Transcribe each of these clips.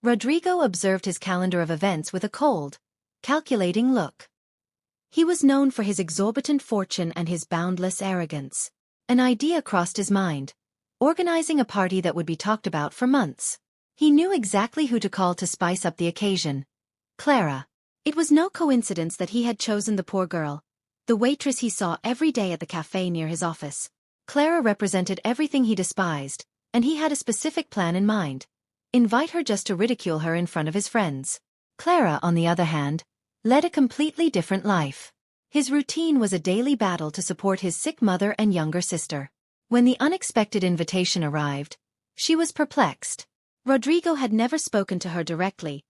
Rodrigo observed his calendar of events with a cold, calculating look. He was known for his exorbitant fortune and his boundless arrogance. An idea crossed his mind: organizing a party that would be talked about for months. He knew exactly who to call to spice up the occasion: Clara. It was no coincidence that he had chosen the poor girl, the waitress he saw every day at the cafe near his office. Clara represented everything he despised, and he had a specific plan in mind: invite her just to ridicule her in front of his friends. Clara, on the other hand, led a completely different life. His routine was a daily battle to support his sick mother and younger sister. When the unexpected invitation arrived, she was perplexed. Rodrigo had never spoken to her directly,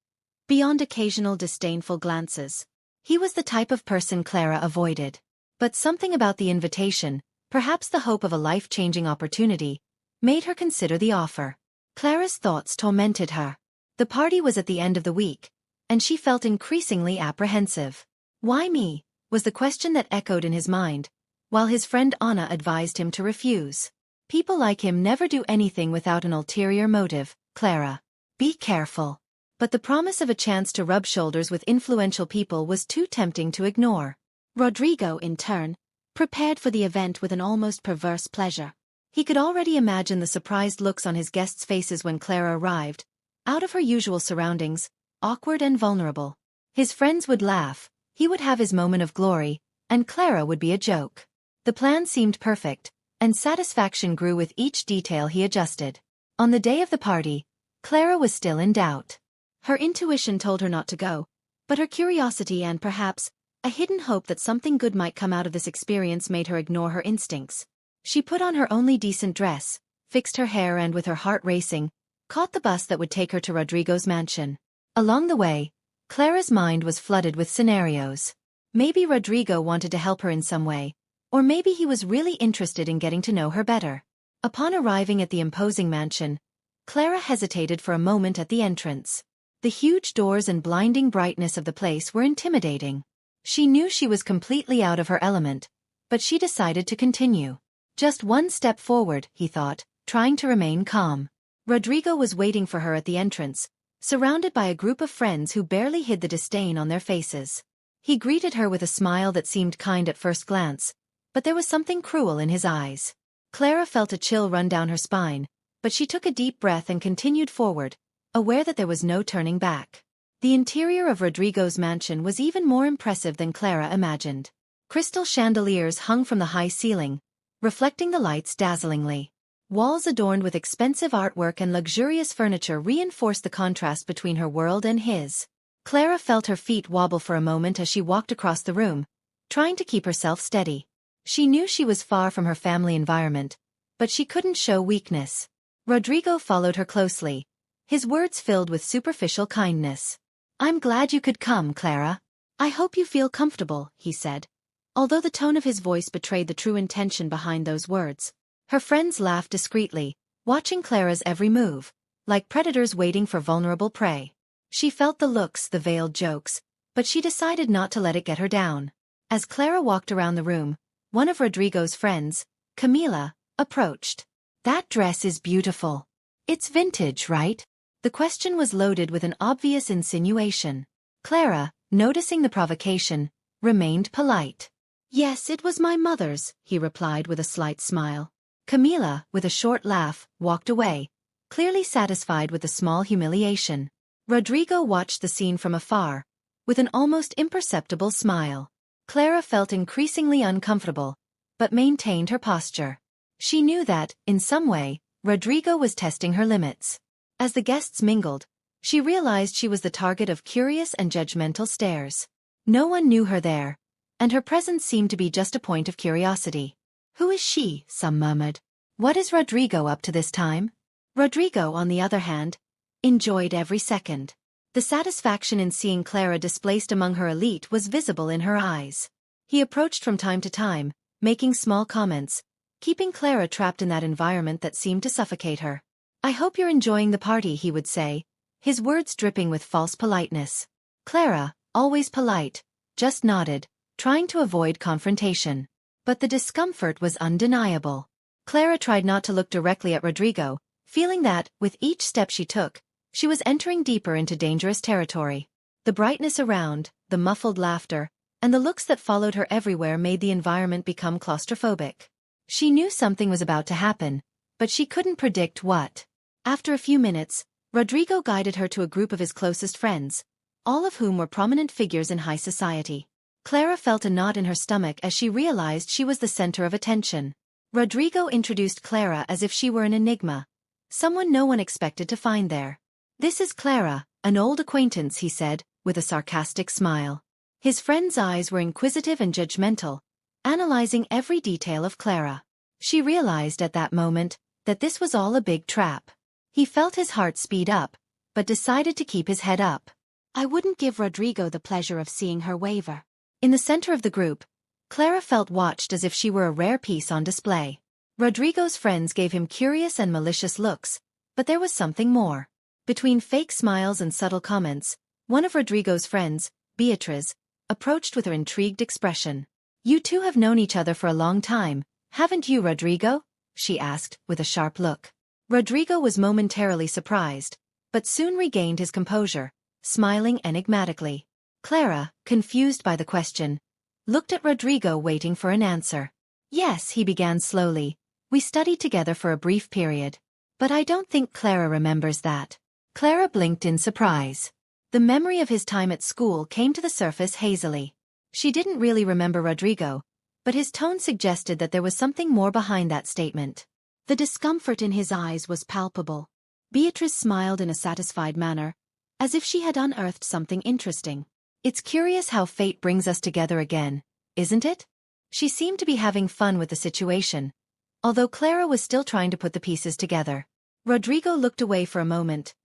beyond occasional disdainful glances. He was the type of person Clara avoided. But something about the invitation, perhaps the hope of a life-changing opportunity, made her consider the offer. Clara's thoughts tormented her. The party was at the end of the week, and she felt increasingly apprehensive. Why me? Was the question that echoed in his mind, while his friend Anna advised him to refuse. People like him never do anything without an ulterior motive, Clara. Be careful. But the promise of a chance to rub shoulders with influential people was too tempting to ignore. Rodrigo, in turn, prepared for the event with an almost perverse pleasure. He could already imagine the surprised looks on his guests' faces when Clara arrived, out of her usual surroundings, awkward and vulnerable. His friends would laugh, he would have his moment of glory, and Clara would be a joke. The plan seemed perfect, and satisfaction grew with each detail he adjusted. On the day of the party, Clara was still in doubt. Her intuition told her not to go, but her curiosity and perhaps a hidden hope that something good might come out of this experience made her ignore her instincts. She put on her only decent dress, fixed her hair, and with her heart racing, caught the bus that would take her to Rodrigo's mansion. Along the way, Clara's mind was flooded with scenarios. Maybe Rodrigo wanted to help her in some way, or maybe he was really interested in getting to know her better. Upon arriving at the imposing mansion, Clara hesitated for a moment at the entrance. The huge doors and blinding brightness of the place were intimidating. She knew she was completely out of her element, but she decided to continue. Just one step forward, he thought, trying to remain calm. Rodrigo was waiting for her at the entrance, surrounded by a group of friends who barely hid the disdain on their faces. He greeted her with a smile that seemed kind at first glance, but there was something cruel in his eyes. Clara felt a chill run down her spine, but she took a deep breath and continued forward, aware that there was no turning back. The interior of Rodrigo's mansion was even more impressive than Clara imagined. Crystal chandeliers hung from the high ceiling, reflecting the lights dazzlingly. Walls adorned with expensive artwork and luxurious furniture reinforced the contrast between her world and his. Clara felt her feet wobble for a moment as she walked across the room, trying to keep herself steady. She knew she was far from her family environment, but she couldn't show weakness. Rodrigo followed her closely, his words filled with superficial kindness. "I'm glad you could come, Clara. I hope you feel comfortable," he said, although the tone of his voice betrayed the true intention behind those words. Her friends laughed discreetly, watching Clara's every move, like predators waiting for vulnerable prey. She felt the looks, the veiled jokes, but she decided not to let it get her down. As Clara walked around the room, one of Rodrigo's friends, Camila, approached. "That dress is beautiful. It's vintage, right?" The question was loaded with an obvious insinuation. Clara, noticing the provocation, remained polite. "Yes, it was my mother's," he replied with a slight smile. Camila, with a short laugh, walked away, clearly satisfied with the small humiliation. Rodrigo watched the scene from afar, with an almost imperceptible smile. Clara felt increasingly uncomfortable, but maintained her posture. She knew that, in some way, Rodrigo was testing her limits. As the guests mingled, she realized she was the target of curious and judgmental stares. No one knew her there, and her presence seemed to be just a point of curiosity. "Who is she?" some murmured. "What is Rodrigo up to this time?" Rodrigo, on the other hand, enjoyed every second. The satisfaction in seeing Clara displaced among her elite was visible in her eyes. He approached from time to time, making small comments, keeping Clara trapped in that environment that seemed to suffocate her. "I hope you're enjoying the party," he would say, his words dripping with false politeness. Clara, always polite, just nodded, trying to avoid confrontation. But the discomfort was undeniable. Clara tried not to look directly at Rodrigo, feeling that, with each step she took, She was entering deeper into dangerous territory. The brightness around, the muffled laughter, and the looks that followed her everywhere made the environment become claustrophobic. She knew something was about to happen, but she couldn't predict what. After a few minutes, Rodrigo guided her to a group of his closest friends, all of whom were prominent figures in high society. Clara felt a knot in her stomach as she realized she was the center of attention. Rodrigo introduced Clara as if she were an enigma, someone no one expected to find there. "This is Clara, an old acquaintance," he said, with a sarcastic smile. His friend's eyes were inquisitive and judgmental, analyzing every detail of Clara. She realized at that moment that this was all a big trap. He felt his heart speed up, but decided to keep his head up. I wouldn't give Rodrigo the pleasure of seeing her waver. In the center of the group, Clara felt watched as if she were a rare piece on display. Rodrigo's friends gave him curious and malicious looks, but there was something more. Between fake smiles and subtle comments, one of Rodrigo's friends, Beatriz, approached with her intrigued expression. "You two have known each other for a long time, haven't you, Rodrigo?" she asked, with a sharp look. Rodrigo was momentarily surprised, but soon regained his composure, smiling enigmatically. Clara, confused by the question, looked at Rodrigo waiting for an answer. "Yes," he began slowly, "we studied together for a brief period. But I don't think Clara remembers that." Clara blinked in surprise. The memory of his time at school came to the surface hazily. She didn't really remember Rodrigo, but his tone suggested that there was something more behind that statement. The discomfort in his eyes was palpable. Beatrice smiled in a satisfied manner, as if she had unearthed something interesting. "It's curious how fate brings us together again, isn't it?" She seemed to be having fun with the situation, although Clara was still trying to put the pieces together. Rodrigo looked away for a moment,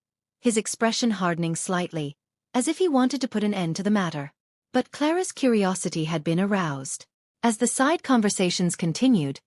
his expression hardening slightly, as if he wanted to put an end to the matter. But Clara's curiosity had been aroused. As the side conversations continued,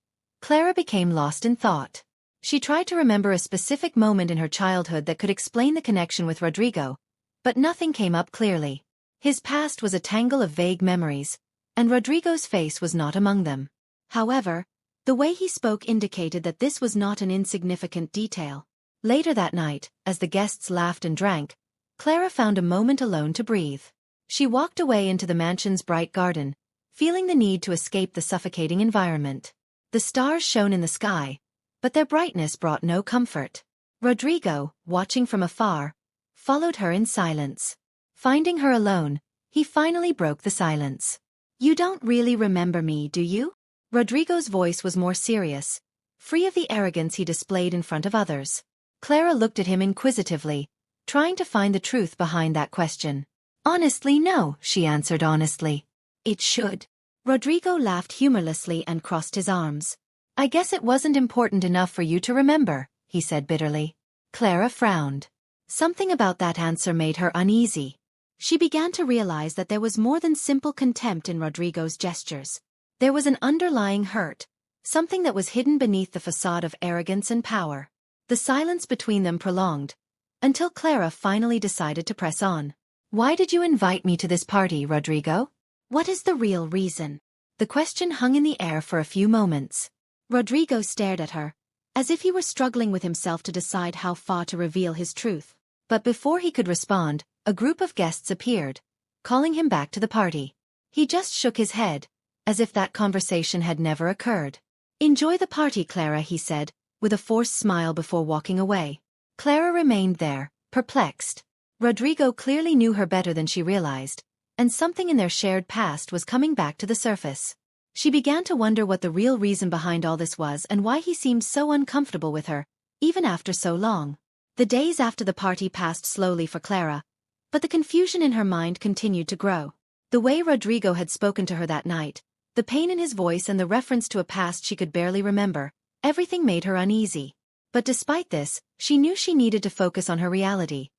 Clara became lost in thought. She tried to remember a specific moment in her childhood that could explain the connection with Rodrigo, but nothing came up clearly. His past was a tangle of vague memories, and Rodrigo's face was not among them. However, the way he spoke indicated that this was not an insignificant detail. Later that night, as the guests laughed and drank, Clara found a moment alone to breathe. She walked away into the mansion's bright garden, feeling the need to escape the suffocating environment. The stars shone in the sky, but their brightness brought no comfort. Rodrigo, watching from afar, followed her in silence. Finding her alone, he finally broke the silence. "You don't really remember me, do you?" Rodrigo's voice was more serious, free of the arrogance he displayed in front of others. Clara looked at him inquisitively, trying to find the truth behind that question. "Honestly, no," she answered honestly. "It should." Rodrigo laughed humorlessly and crossed his arms. "I guess it wasn't important enough for you to remember," he said bitterly. Clara frowned. Something about that answer made her uneasy. She began to realize that there was more than simple contempt in Rodrigo's gestures. There was an underlying hurt, something that was hidden beneath the facade of arrogance and power. The silence between them prolonged, until Clara finally decided to press on. "Why did you invite me to this party, Rodrigo? What is the real reason?" The question hung in the air for a few moments. Rodrigo stared at her, as if he were struggling with himself to decide how far to reveal his truth. But before he could respond, a group of guests appeared, calling him back to the party. He just shook his head, as if that conversation had never occurred. "Enjoy the party, Clara," he said, with a forced smile before walking away. Clara remained there, perplexed. Rodrigo clearly knew her better than she realized, and something in their shared past was coming back to the surface. She began to wonder what the real reason behind all this was and why he seemed so uncomfortable with her, even after so long. The days after the party passed slowly for Clara, but the confusion in her mind continued to grow. The way Rodrigo had spoken to her that night, the pain in his voice and the reference to a past she could barely remember, everything made her uneasy. But despite this, she knew she needed to focus on her reality.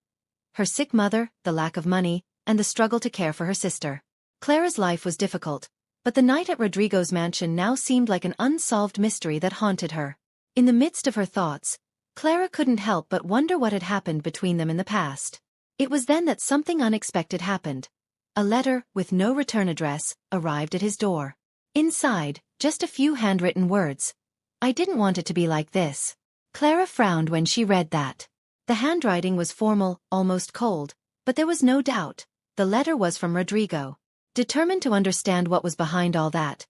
Her sick mother, the lack of money, and the struggle to care for her sister. Clara's life was difficult, but the night at Rodrigo's mansion now seemed like an unsolved mystery that haunted her. In the midst of her thoughts, Clara couldn't help but wonder what had happened between them in the past. It was then that something unexpected happened. A letter, with no return address, arrived at his door. Inside, just a few handwritten words. "I didn't want it to be like this." Clara frowned when she read that. The handwriting was formal, almost cold, but there was no doubt. The letter was from Rodrigo. Determined to understand what was behind all that,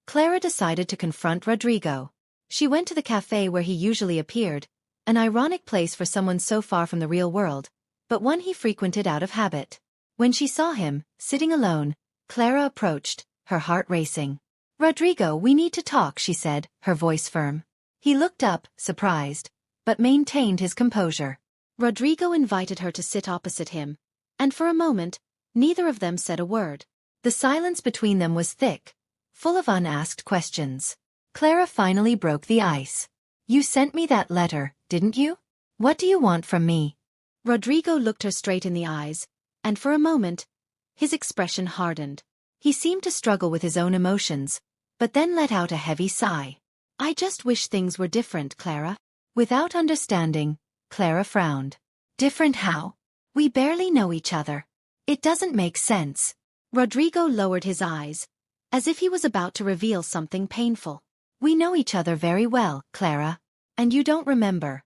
Clara decided to confront Rodrigo. She went to the cafe where he usually appeared, an ironic place for someone so far from the real world, but one he frequented out of habit. When she saw him, sitting alone, Clara approached, her heart racing. "Rodrigo, we need to talk," she said, her voice firm. He looked up, surprised, but maintained his composure. Rodrigo invited her to sit opposite him, and for a moment, neither of them said a word. The silence between them was thick, full of unasked questions. Clara finally broke the ice. "You sent me that letter, didn't you? What do you want from me?" Rodrigo looked her straight in the eyes, and for a moment, his expression hardened. He seemed to struggle with his own emotions, but then let out a heavy sigh. "I just wish things were different, Clara." Without understanding, Clara frowned. "Different how? We barely know each other. It doesn't make sense." Rodrigo lowered his eyes, as if he was about to reveal something painful. "We know each other very well, Clara. And you don't remember.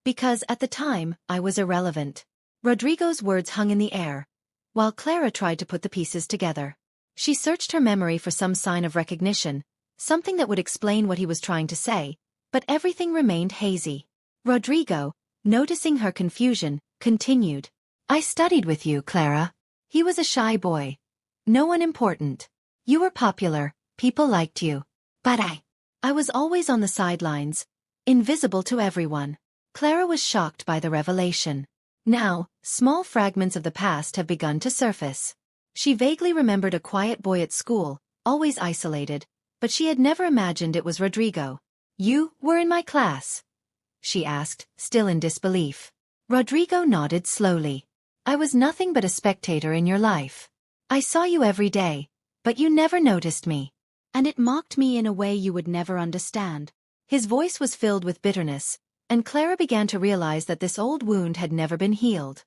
Because at the time, I was irrelevant." Rodrigo's words hung in the air, while Clara tried to put the pieces together. She searched her memory for some sign of recognition, something that would explain what he was trying to say, but everything remained hazy. Rodrigo, noticing her confusion, continued. "I studied with you, Clara. He was a shy boy. No one important. You were popular, people liked you. But I was always on the sidelines, invisible to everyone." Clara was shocked by the revelation. Now, small fragments of the past have begun to surface. She vaguely remembered a quiet boy at school, always isolated, but she had never imagined it was Rodrigo. "You were in my class?" she asked, still in disbelief. Rodrigo nodded slowly. "I was nothing but a spectator in your life. I saw you every day, but you never noticed me. And it mocked me in a way you would never understand." His voice was filled with bitterness, and Clara began to realize that this old wound had never been healed.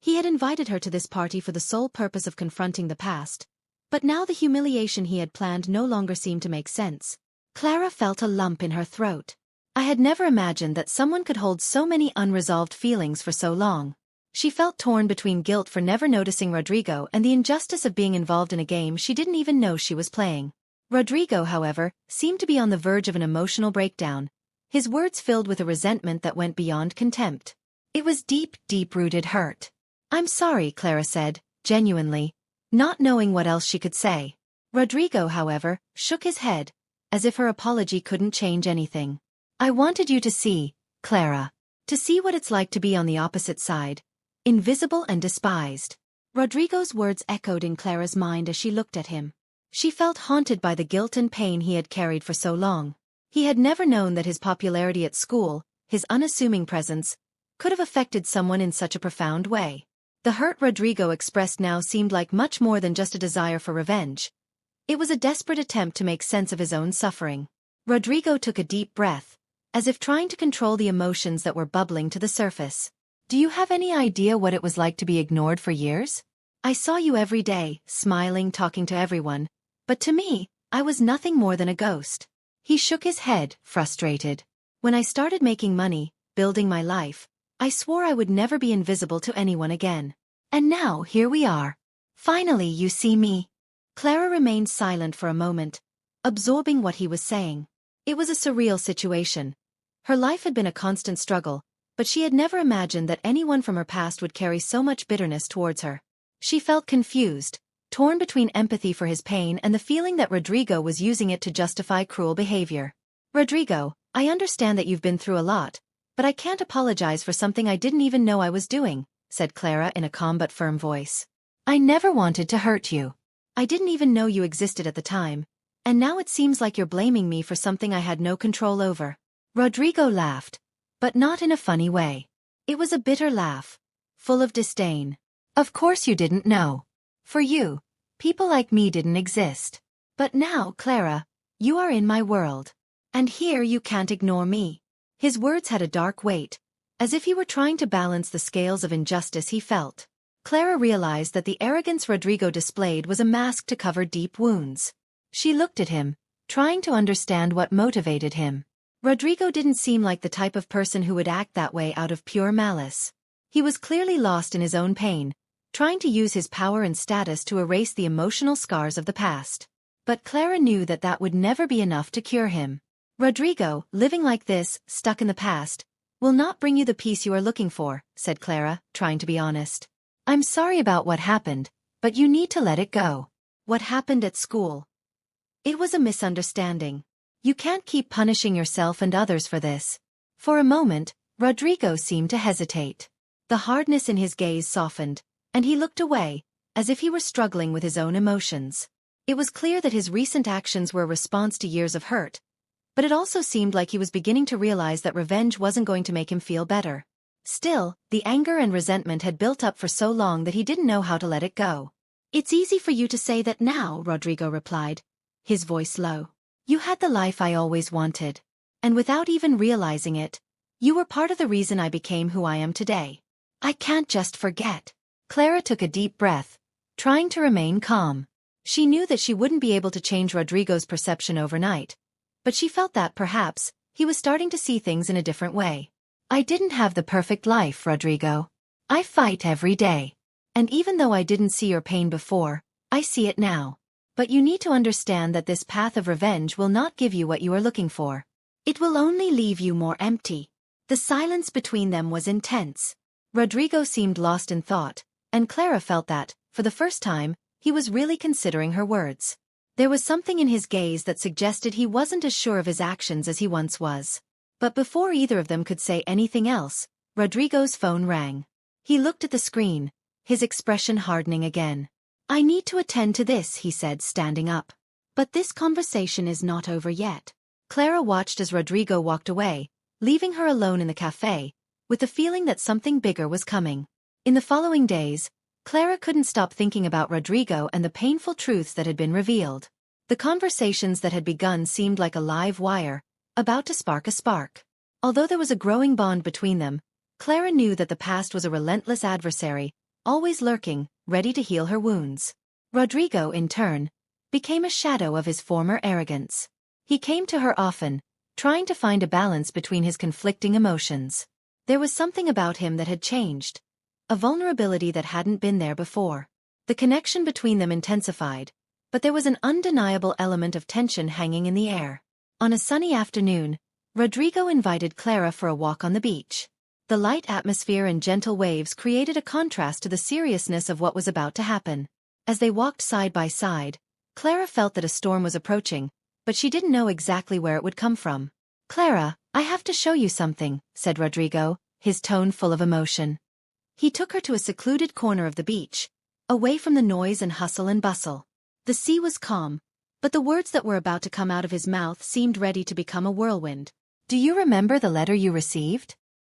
He had invited her to this party for the sole purpose of confronting the past, but now the humiliation he had planned no longer seemed to make sense. Clara felt a lump in her throat. I had never imagined that someone could hold so many unresolved feelings for so long. She felt torn between guilt for never noticing Rodrigo and the injustice of being involved in a game she didn't even know she was playing. Rodrigo, however, seemed to be on the verge of an emotional breakdown, his words filled with a resentment that went beyond contempt. It was deep, deep-rooted hurt. "I'm sorry," Clara said, genuinely, not knowing what else she could say. Rodrigo, however, shook his head, as if her apology couldn't change anything. "I wanted you to see, Clara. To see what it's like to be on the opposite side. Invisible and despised." Rodrigo's words echoed in Clara's mind as she looked at him. She felt haunted by the guilt and pain he had carried for so long. He had never known that his popularity at school, his unassuming presence, could have affected someone in such a profound way. The hurt Rodrigo expressed now seemed like much more than just a desire for revenge. It was a desperate attempt to make sense of his own suffering. Rodrigo took a deep breath, as if trying to control the emotions that were bubbling to the surface. "Do you have any idea what it was like to be ignored for years? I saw you every day, smiling, talking to everyone, but to me, I was nothing more than a ghost." He shook his head, frustrated. "When I started making money, building my life, I swore I would never be invisible to anyone again. And now here we are. Finally you see me." Clara remained silent for a moment, absorbing what he was saying. It was a surreal situation. Her life had been a constant struggle, but she had never imagined that anyone from her past would carry so much bitterness towards her. She felt confused, torn between empathy for his pain and the feeling that Rodrigo was using it to justify cruel behavior. "Rodrigo, I understand that you've been through a lot, but I can't apologize for something I didn't even know I was doing," said Clara in a calm but firm voice. "I never wanted to hurt you. I didn't even know you existed at the time, and now it seems like you're blaming me for something I had no control over." Rodrigo laughed, but not in a funny way. It was a bitter laugh, full of disdain. "Of course you didn't know. For you, people like me didn't exist. But now, Clara, you are in my world. And here you can't ignore me." His words had a dark weight, as if he were trying to balance the scales of injustice he felt. Clara realized that the arrogance Rodrigo displayed was a mask to cover deep wounds. She looked at him, trying to understand what motivated him. Rodrigo didn't seem like the type of person who would act that way out of pure malice. He was clearly lost in his own pain, trying to use his power and status to erase the emotional scars of the past. But Clara knew that that would never be enough to cure him. Rodrigo, living like this, stuck in the past, will not bring you the peace you are looking for, said Clara, trying to be honest. I'm sorry about what happened, but you need to let it go. What happened at school? It was a misunderstanding. You can't keep punishing yourself and others for this. For a moment, Rodrigo seemed to hesitate. The hardness in his gaze softened, and he looked away, as if he were struggling with his own emotions. It was clear that his recent actions were a response to years of hurt, but it also seemed like he was beginning to realize that revenge wasn't going to make him feel better. Still, the anger and resentment had built up for so long that he didn't know how to let it go. It's easy for you to say that now, Rodrigo replied, his voice low. You had the life I always wanted. And without even realizing it, you were part of the reason I became who I am today. I can't just forget. Clara took a deep breath, trying to remain calm. She knew that she wouldn't be able to change Rodrigo's perception overnight, but she felt that, perhaps, he was starting to see things in a different way. I didn't have the perfect life, Rodrigo. I fight every day. And even though I didn't see your pain before, I see it now. But you need to understand that this path of revenge will not give you what you are looking for. It will only leave you more empty. The silence between them was intense. Rodrigo seemed lost in thought, and Clara felt that, for the first time, he was really considering her words. There was something in his gaze that suggested he wasn't as sure of his actions as he once was. But before either of them could say anything else, Rodrigo's phone rang. He looked at the screen, his expression hardening again. I need to attend to this, he said, standing up. But this conversation is not over yet. Clara watched as Rodrigo walked away, leaving her alone in the cafe, with the feeling that something bigger was coming. In the following days, Clara couldn't stop thinking about Rodrigo and the painful truths that had been revealed. The conversations that had begun seemed like a live wire, about to spark a spark. Although there was a growing bond between them, Clara knew that the past was a relentless adversary, always lurking, ready to heal her wounds. Rodrigo, in turn, became a shadow of his former arrogance. He came to her often, trying to find a balance between his conflicting emotions. There was something about him that had changed, a vulnerability that hadn't been there before. The connection between them intensified, but there was an undeniable element of tension hanging in the air. On a sunny afternoon, Rodrigo invited Clara for a walk on the beach. The light atmosphere and gentle waves created a contrast to the seriousness of what was about to happen. As they walked side by side, Clara felt that a storm was approaching, but she didn't know exactly where it would come from. Clara, I have to show you something, said Rodrigo, his tone full of emotion. He took her to a secluded corner of the beach, away from the noise and hustle and bustle. The sea was calm, but the words that were about to come out of his mouth seemed ready to become a whirlwind. Do you remember the letter you received?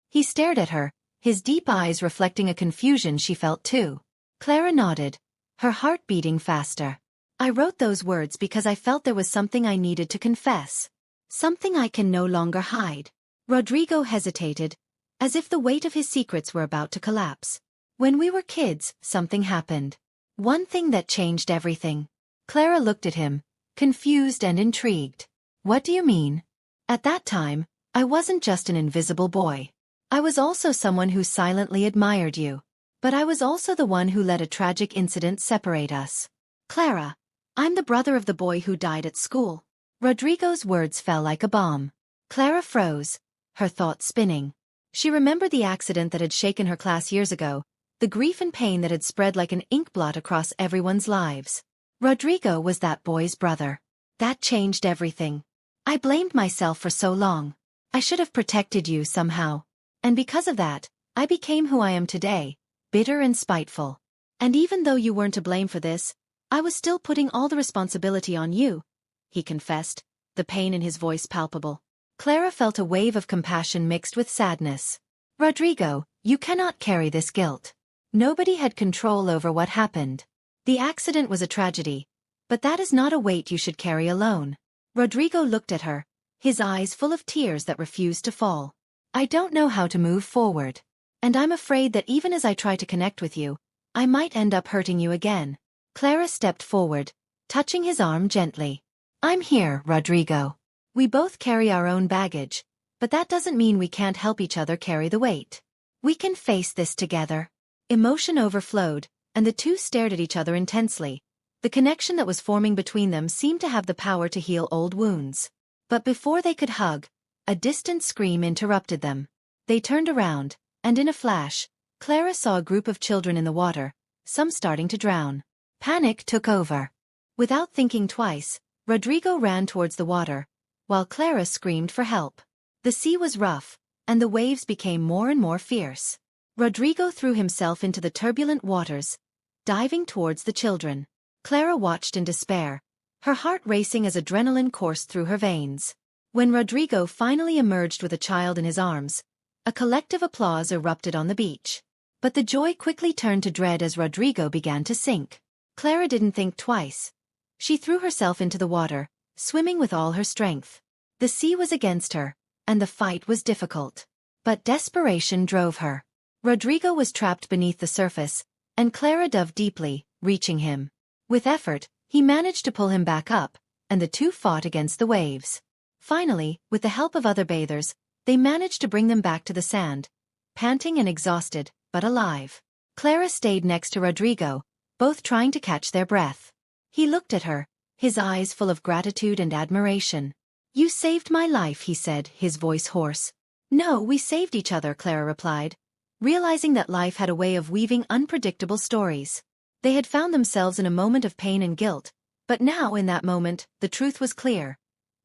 He stared at her, his deep eyes reflecting a confusion she felt too. Clara nodded, her heart beating faster. I wrote those words because I felt there was something I needed to confess. Something I can no longer hide. Rodrigo hesitated, as if the weight of his secrets were about to collapse. When we were kids, something happened. One thing that changed everything. Clara looked at him, confused and intrigued. What do you mean? At that time, I wasn't just an invisible boy. I was also someone who silently admired you. But I was also the one who let a tragic incident separate us. Clara, I'm the brother of the boy who died at school. Rodrigo's words fell like a bomb. Clara froze, her thoughts spinning. She remembered the accident that had shaken her class years ago, the grief and pain that had spread like an ink blot across everyone's lives. Rodrigo was that boy's brother. That changed everything. I blamed myself for so long. I should have protected you somehow. And because of that, I became who I am today, bitter and spiteful. And even though you weren't to blame for this, I was still putting all the responsibility on you, he confessed, the pain in his voice palpable. Clara felt a wave of compassion mixed with sadness. Rodrigo, you cannot carry this guilt. Nobody had control over what happened. The accident was a tragedy, but that is not a weight you should carry alone. Rodrigo looked at her, his eyes full of tears that refused to fall. I don't know how to move forward. And I'm afraid that even as I try to connect with you, I might end up hurting you again. Clara stepped forward, touching his arm gently. I'm here, Rodrigo. We both carry our own baggage, but that doesn't mean we can't help each other carry the weight. We can face this together. Emotion overflowed, and the two stared at each other intensely. The connection that was forming between them seemed to have the power to heal old wounds. But before they could hug, a distant scream interrupted them. They turned around, and in a flash, Clara saw a group of children in the water, some starting to drown. Panic took over. Without thinking twice, Rodrigo ran towards the water, while Clara screamed for help. The sea was rough, and the waves became more and more fierce. Rodrigo threw himself into the turbulent waters, diving towards the children. Clara watched in despair, her heart racing as adrenaline coursed through her veins. When Rodrigo finally emerged with a child in his arms, a collective applause erupted on the beach. But the joy quickly turned to dread as Rodrigo began to sink. Clara didn't think twice. She threw herself into the water, swimming with all her strength. The sea was against her, and the fight was difficult. But desperation drove her. Rodrigo was trapped beneath the surface, and Clara dove deeply, reaching him. With effort, he managed to pull him back up, and the two fought against the waves. Finally, with the help of other bathers, they managed to bring them back to the sand, panting and exhausted, but alive. Clara stayed next to Rodrigo, both trying to catch their breath. He looked at her, his eyes full of gratitude and admiration. "You saved my life," he said, his voice hoarse. "No, we saved each other," Clara replied, realizing that life had a way of weaving unpredictable stories. They had found themselves in a moment of pain and guilt, but now in that moment, the truth was clear.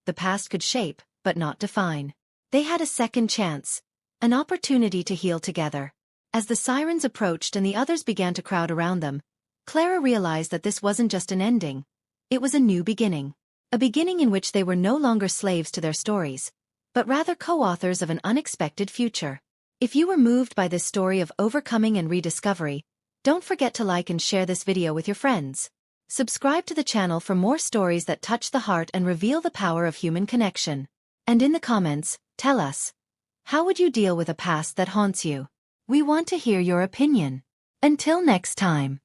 The past could shape, but not define. They had a second chance, an opportunity to heal together. As the sirens approached and the others began to crowd around them, Clara realized that this wasn't just an ending. It was a new beginning. A beginning in which they were no longer slaves to their stories, but rather co-authors of an unexpected future. If you were moved by this story of overcoming and rediscovery, don't forget to like and share this video with your friends. Subscribe to the channel for more stories that touch the heart and reveal the power of human connection. And in the comments, tell us, how would you deal with a past that haunts you? We want to hear your opinion. Until next time.